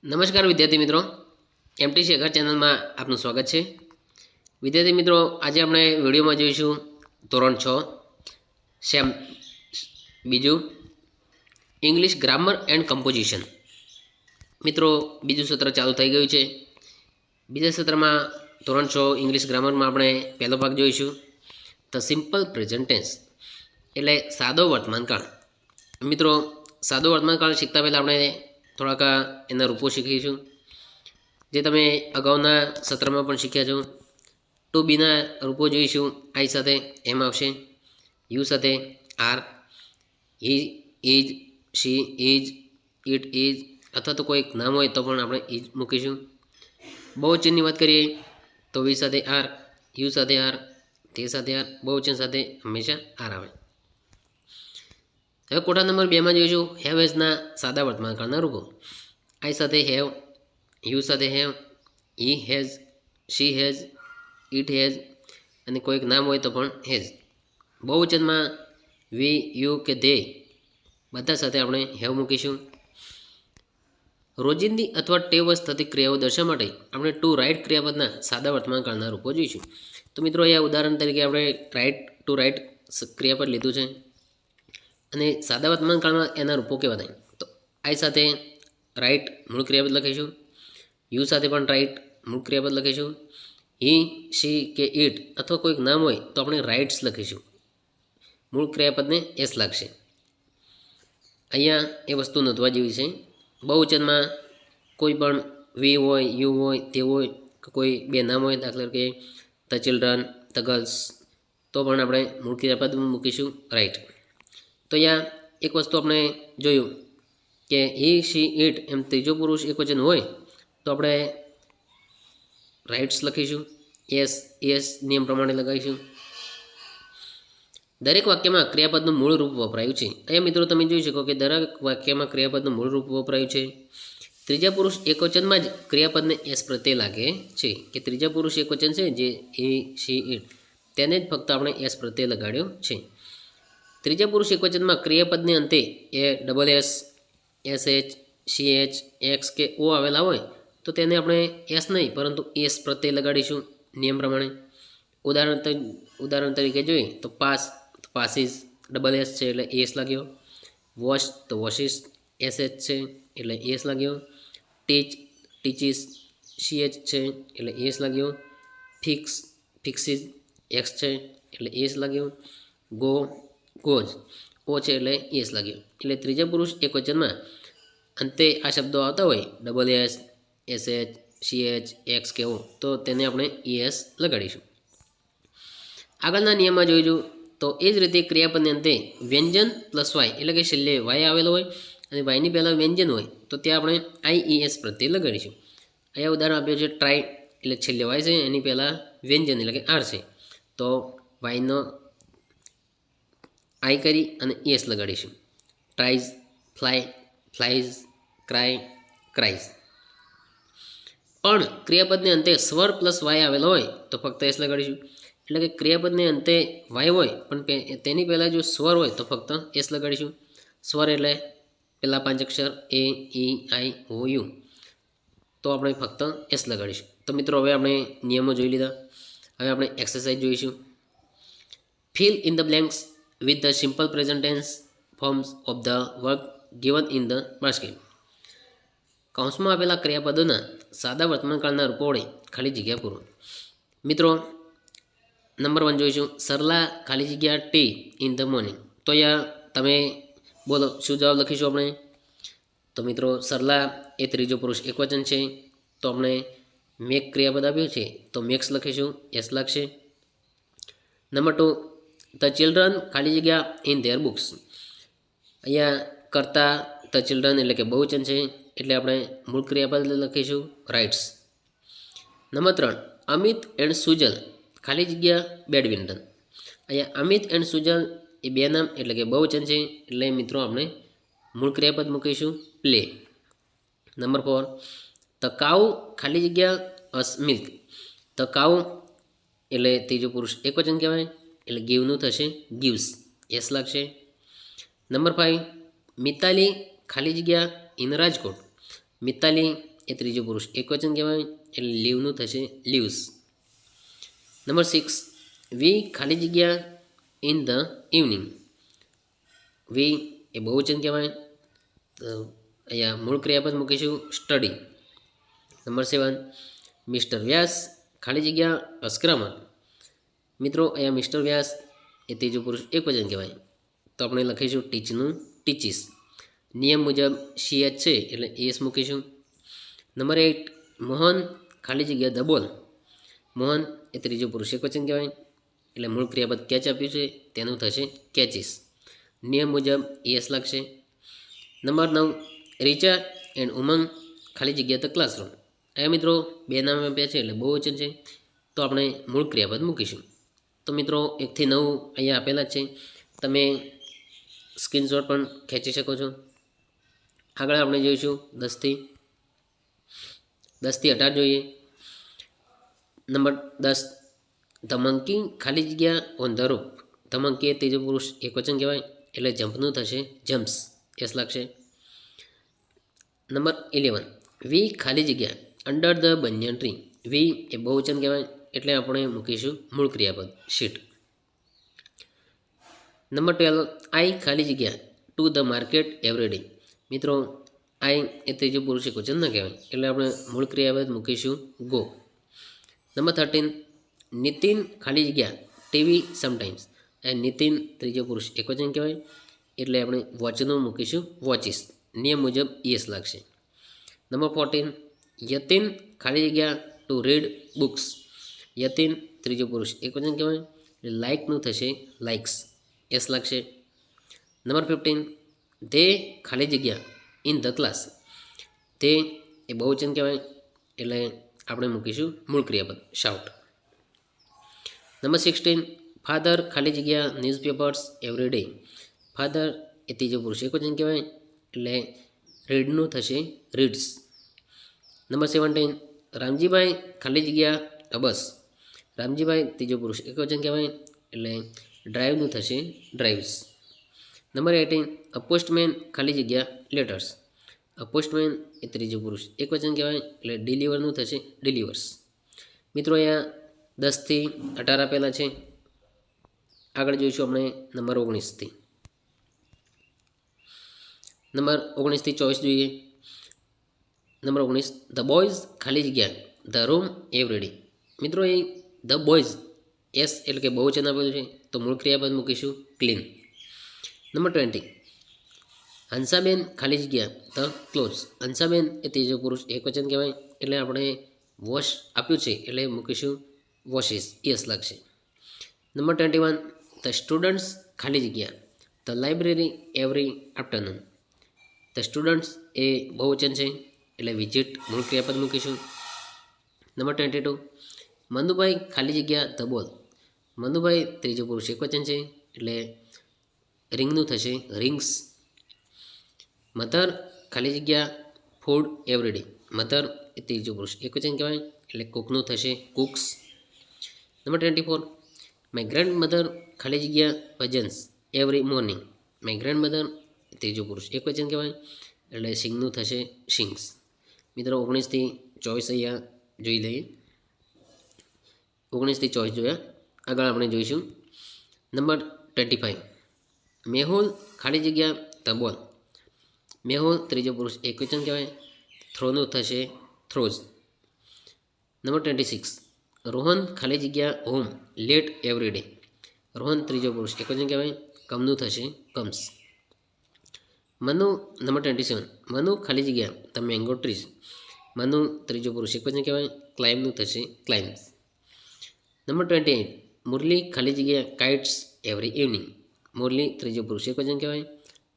નમસ્કાર વિદ્યાર્થી મિત્રો, એમટી શેખર ચેનલમાં આપનું સ્વાગત છે. વિદ્યાર્થી મિત્રો, આજે આપણે વિડીયોમાં જોઈશું ધોરણ 6 સેમ બીજું ઇંગ્લિશ ગ્રામર એન્ડ કમ્પોઝિશન. મિત્રો, બીજું સત્ર ચાલુ થઈ ગયું છે. બીજા સત્રમાં ધોરણ 6 ઇંગ્લિશ ગ્રામરમાં આપણે પહેલો ભાગ જોઈશું, ધ સિમ્પલ પ્રેઝન્ટ ટેન્સ, એટલે સાદો વર્તમાનકાળ. મિત્રો, સાદો વર્તમાનકાળ શીખતા પહેલાં આપણે થોડાક એના રૂપો શીખીશું, જે તમે અગાઉના સત્રમાં પણ શીખ્યા છો. ટુ બીના રૂપો જોઈશું. આઈ સાથે એમ આવશે, યુ સાથે are, he is, she is, it is, અથવા તો કોઈક નામ હોય તો પણ આપણે ઇઝ મૂકીશું. બહુવચનની વાત કરીએ તો વી સાથે આર, યુ સાથે આર, તે સાથે આર. બહુવચન સાથે હંમેશા આર આવે. હવે કોઠા નંબર 2માં જોઈશું હેવ એઝના સાદા વર્તમાનકાળના રૂપો. આઈ સાથે હેવ, યુ સાથે have, he has, she has, it has, અને કોઈક નામ હોય તો પણ હેઝ. બહુવચનમાં વી, યુ કે ધે બધા સાથે આપણે હેવ મૂકીશું. રોજિંદી અથવા ટેવવશ થતી ક્રિયાઓ દર્શાવવા માટે આપણે ટુ રાઇટ ક્રિયાપદના સાદા વર્તમાનકાળના રૂપો જોઈશું. તો મિત્રો, અહીંયા ઉદાહરણ તરીકે આપણે રાઇટ ટુ રાઇટ ક્રિયાપદ લીધું છે, અને સાદા વર્તમાનકાળમાં એના રૂપો કેવા થાય? તો આઈ સાથે રાઇટ મૂળ ક્રિયાપદ લખીશું, યુ સાથે પણ રાઇટ મૂળ ક્રિયાપદ લખીશું, હી, શી કે ઇટ અથવા કોઈક નામ હોય તો આપણે રાઇટ્સ લખીશું. મૂળ ક્રિયાપદને એસ લાગશે. અહીંયા એ વસ્તુ નોંધવા જેવી છે. બહુવચનમાં કોઈ પણ વી હોય, યુ હોય, તે હોય, કોઈ બે નામ હોય, દાખલા કે ધ ચિલ્ડ્રન, ધ ગર્લ્સ, તો પણ આપણે મૂળ ક્રિયાપદ મૂકીશું રાઇટ. તો અહીંયા એક વસ્તુ આપણે જોયું કે હી, શી, ઇટ એમ ત્રીજો પુરુષ એકવચન હોય તો આપણે રાઇટ્સ લખીશું. એસ નિયમ પ્રમાણે લગાવીશું. દરેક વાક્યમાં ક્રિયાપદનું મૂળ રૂપ વપરાયું છે. અહીંયા મિત્રો તમે જોઈ શકો કે દરેક વાક્યમાં ક્રિયાપદનું મૂળ રૂપ વપરાયું છે. ત્રીજા પુરુષ એકવચનમાં જ ક્રિયાપદને એસ પ્રત્યે લાગે છે, કે ત્રીજા પુરુષ એકવચન છે જે હી, શી, ઇટ, તેને જ ફક્ત આપણે એસ પ્રત્યે લગાડ્યો છે. ત્રીજા પુરુષ એકવચનમાં ક્રિયાપદને અંતે એ double S, S H, C H, X કે ઓ આવેલા હોય તો તેને આપણે એસ નહીં પરંતુ એસ પ્રત્યે લગાડીશું નિયમ પ્રમાણે. ઉદાહરણ તરીકે જોઈએ તો પાસીસ ડબલ એસ છે એટલે એસ લાગ્યો. વોશ તો વોશિસ એસ એચ છે એટલે એસ લાગ્યો. ટીચીસ સી એચ છે એટલે એસ લાગ્યો. ફિક્સીસ એક્સ છે એટલે એસ લાગ્યો. ગોઝ ઓ છે એટલે એસ લાગ્યો. એટલે ત્રીજા પુરુષ એકવચનમાં અંતે આ શબ્દો આવતા હોય double S, S H, C H, X કે ઓ, તો તેને આપણે એસ લગાડીશું. આગળના નિયમમાં જોઈશું તો એ જ રીતે ક્રિયાપદને અંતે વ્યંજન પ્લસ વાય, એટલે કે છેલ્લે વાય આવેલો હોય અને વાયની પહેલાં વ્યંજન હોય તો ત્યાં આપણે આઈઈએસ પ્રત્યે લગાડીશું. અહીંયા ઉદાહરણ આપ્યું છે ટ્રાય, એટલે છેલ્લે વાય છે, એની પહેલાં વ્યંજન એટલે કે આર છે, તો વાયનો આઈ કરી અને એસ લગાડીશું. Tries, fly, flies, cry, cries. પણ ક્રિયાપદને અંતે સ્વર પ્લસ વાય આવેલો હોય તો ફક્ત એસ લગાડીશું. એટલે કે ક્રિયાપદને અંતે વાય હોય પણ તેની પહેલાં જો સ્વર હોય તો ફક્ત એસ લગાડીશું. સ્વર એટલે પહેલાં 5 અક્ષર એ, ઈ, આઈ, ઓ, યુ, તો આપણે ફક્ત એસ લગાડીશું. તો મિત્રો, હવે આપણે નિયમો જોઈ લીધા. હવે આપણે એક્સરસાઇઝ જોઈશું. Fill in the blanks with the simple present tense forms of the work given in the basket. કૌંસમાં આપેલા ક્રિયાપદોના સાદા વર્તમાનકાળના રૂપો વડે ખાલી જગ્યા પૂરો. મિત્રો, નંબર 1 જોઈશું. સરલા ખાલી જગ્યા ટી ઇન ધ મોર્નિંગ. તો અહીંયા તમે બોલો શું જવાબ લખીશું આપણે? તો મિત્રો, સરલા એ ત્રીજો પુરુષ એકવચન છે, તો આપણે મેક ક્રિયાપદ આપ્યું છે તો મેક્સ લખીશું, એસ લાગશે. નંબર 2, ધ ચિલ્ડ્રન ખાલી જગ્યા ઇન ધેર બુક્સ. અહીંયા કરતા ધ ચિલ્ડ્રન એટલે કે બહુવચન છે એટલે આપણે મૂળ ક્રિયાપદ લખીશું writes. Number 3, Amit and Sujal ખાલી જગ્યા બેડમિન્ટન. અહીંયા અમિત એન્ડ સુજલ એ બે નામ એટલે કે બહુવચન છે એટલે મિત્રો આપણે મૂળ ક્રિયાપદ મૂકીશું પ્લે. નંબર 4, ધ કાઉ ખાલી જગ્યા અસ મિલ્ક. ધ કાઉ એટલે ત્રીજો પુરુષ એકવચન કહેવાય એટલે ગીવનું થશે ગીવ્સ, એસ લાગશે. નંબર 5, મિતાલી ખાલી જગ્યા ઇન રાજકોટ. મિતાલી એ ત્રીજું પુરુષ એકવચન કહેવાય એટલે લીવનું થશે લીવ્સ. નંબર 6 વી ખાલી જગ્યા ઇન ધ ઇવનિંગ. વી એ બહુવચન કહેવાય તો અહીંયા મૂળ ક્રિયાપદ મૂકીશું સ્ટડી. નંબર 7 મિસ્ટર વ્યાસ ખાલી જગ્યા અસ્ક્રામર. મિત્રો અહીંયા મિસ્ટર વ્યાસ એ ત્રીજું પુરુષ એકવચન કહેવાય તો આપણે લખીશું ટીચનું ટીચીસ. નિયમ મુજબ સીએચ છે એટલે એસ મૂકીશું. નંબર 8 મોહન ખાલી જગ્યા ધ બોલ. મોહન એ ત્રીજું પુરુષ એકવચન કહેવાય એટલે મૂળ ક્રિયાપદ કેચ આપ્યું છે તેનું થશે કેચીસ. નિયમ મુજબ એસ લાગશે. નંબર 9 રીચા એન્ડ ઉમંગ ખાલી જગ્યા ધ ક્લાસરૂમ. અહીંયા મિત્રો બે નામ આપ્યા છે એટલે બહુવચન છે તો આપણે મૂળ ક્રિયાપદ મૂકીશું. તો મિત્રો 1 થી 9 અહીંયા આપેલા છે, તમે સ્ક્રીનશોટ પણ ખેંચી શકો છો. આગળ આપણે જોઈશું 10 થી 18 જોઈએ. નંબર 10 ધ મંકી ખાલી જગ્યા on the roof. The monkey એ ત્રીજું પુરુષ એકવચન કહેવાય એટલે જમ્પનું થશે જમ્પ્સ, એસ લાગશે. નંબર 11 વી ખાલી જગ્યા under the banyan tree. We એ બહુવચન કહેવાય એટલે આપણે મૂકીશું મૂળ ક્રિયાપદ શીટ. નંબર 12 આઈ ખાલી જગ્યા two the market every day. મિત્રો આઈ એ ત્રીજું પુરુષ એકવચન ન કહેવાય એટલે આપણે મૂળ ક્રિયાપદ મૂકીશું ગો. નંબર 13 નીતિન ખાલી જગ્યા ટીવી સમટાઈમ્સ. નીતિન ત્રીજો પુરુષ એકવચન કહેવાય એટલે આપણે વોચનું મૂકીશું વોચિસ. નિયમ મુજબ યસ લાગશે. નંબર 14 યતિન ખાલી જગ્યા ટુ રીડ બુક્સ. યતિન ત્રીજો પુરુષ એકવચન કહેવાય એટલે લાઇકનું થશે લાઇક્સ, એસ લાગશે. નંબર 15 ધે ખાલી જગ્યા ઇન ધ ક્લાસ. તે એ બહુવચન કહેવાય એટલે આપણે મૂકીશું મૂળ ક્રિયાપદ શાઉટ. નંબર 16 ફાધર ખાલી જગ્યા ન્યૂઝપેપર્સ એવરી ડે. ફાધર એ ત્રીજો પુરુષ એકવચન કહેવાય એટલે રીડનું થશે રીડ્સ. નંબર 17 રામજીભાઈ ખાલી જગ્યા અબસ. રામજીભાઈ ત્રીજો પુરુષ એકવચન કહેવાય એટલે ડ્રાઈવનું થશે ડ્રાઈવ્સ. નંબર 18 અ પોસ્ટમેન ખાલી જગ્યા લેટર્સ. અ પોસ્ટમેન એ ત્રીજો પુરુષ એકવચન કહેવાય એટલે ડિલિવરનું થશે ડિલિવર્સ. મિત્રો અહીંયા 10 થી 18 આપેલા છે. આગળ જોઈશું આપણે નંબર 19 થી. નંબર 19 થી 24 જોઈએ. નંબર 19 ધ બોયઝ ખાલી જગ્યા ધ રૂમ એવરી ડે. મિત્રો એ ધ બોયઝ એસ એટલે કે બહુવચન આપેલું છે તો મૂળ ક્રિયાપદ મૂકીશું ક્લીન. નંબર 20 હંસાબેન ખાલી જગ્યા ધ ક્લોથ્સ. હંસાબેન એ ત્રીજો પુરુષ એકવચન કહેવાય એટલે આપણે વોશ આપ્યું છે એટલે મૂકીશું વોશિસ, યસ લાગશે. નંબર 21 ધ સ્ટુડન્ટ્સ ખાલી જગ્યા the library every afternoon. The students એ બહુવચન છે એટલે વિઝિટ મૂળ ક્રિયાપદ મૂકીશું. નંબર 22 મનુભાઈ ખાલી જગ્યા ધ બોલ. મનુભાઈ ત્રીજો પુરુષ એકવચન છે એટલે રિંગનું થશે રિંગ્સ. મધર ખાલી જગ્યા ફૂડ એવરી ડે. મધર એ ત્રીજો પુરુષ એકવચન કહેવાય એટલે કુકનું થશે cooks. Number 24 my grandmother ખાલી જગ્યા bhajans every morning. My grandmother ત્રીજો પુરુષ એકવચન કહેવાય એટલે સિંગનું થશે સિંગ્સ. મિત્રો 19 થી 24 અહીંયા જોઈ લઈએ. 19 થી 24 જોયા. આગળ આપણે જોઈશું નંબર 25 મેહુલ ખાલી જગ્યા ધ બોલ. મેહુલ ત્રીજો પુરુષ એકવચન કહેવાય, થ્રોનું થશે થ્રોઝ. નંબર 26 રોહન ખાલી જગ્યા home late every day. Rohan ત્રીજો પુરુષ એકવચન કહેવાય, કમનું થશે કમ્સ. મનુ નંબર 27 મનુ ખાલી જગ્યા ધ મેંગો ટ્રીઝ. મનુ ત્રીજો પુરુષ એકવચન કહેવાય, ક્લાઇમ્બનું થશે ક્લાઇમ્સ. નંબર 28 મુરલી ખાલી જગ્યા કાઇટ્સ એવરી ઇવનિંગ. મુરલી ત્રીજો પુરુષ એકવચન કહેવાય,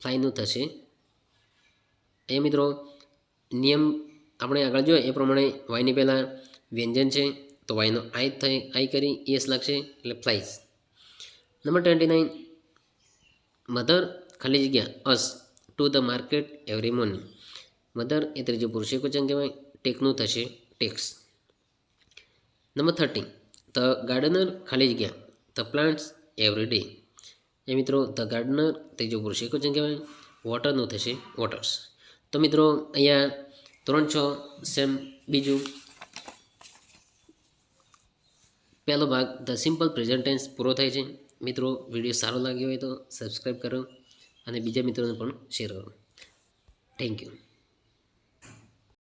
ફ્લાયનું થશે. એ મિત્રો નિયમ આપણે આગળ જોઈએ એ પ્રમાણે વાયની પહેલાં વ્યંજન છે તો વાયનો આઈ કરી એસ લાગશે એટલે ફ્લાઇઝ. નંબર 29 મધર ખાલી જગ્યા us to the market every morning. Mother એ ત્રીજો પુરુષ એકવચન કહેવાય, ટેકનું થશે ટેક્સ. નંબર 30 ધ ગાર્ડનર ખાલી જગ્યા ધ પ્લાન્ટ્સ એવરી ડે. એ મિત્રો ધ ગાર્ડનર ત્રીજો પુરુષ એકવચન કહેવાય, વોટરનું થશે વોટર્સ. તો મિત્રો અહીંયા ધોરણ 6 સેમ બીજું પહેલો ભાગ ધ સિમ્પલ પ્રેઝન્ટ ટેન્સ પૂરો થાય છે. મિત્રો વિડીયો સારો લાગ્યો હોય તો સબસ્ક્રાઈબ કરો અને બીજા મિત્રોને પણ શેર કરો. Thank you.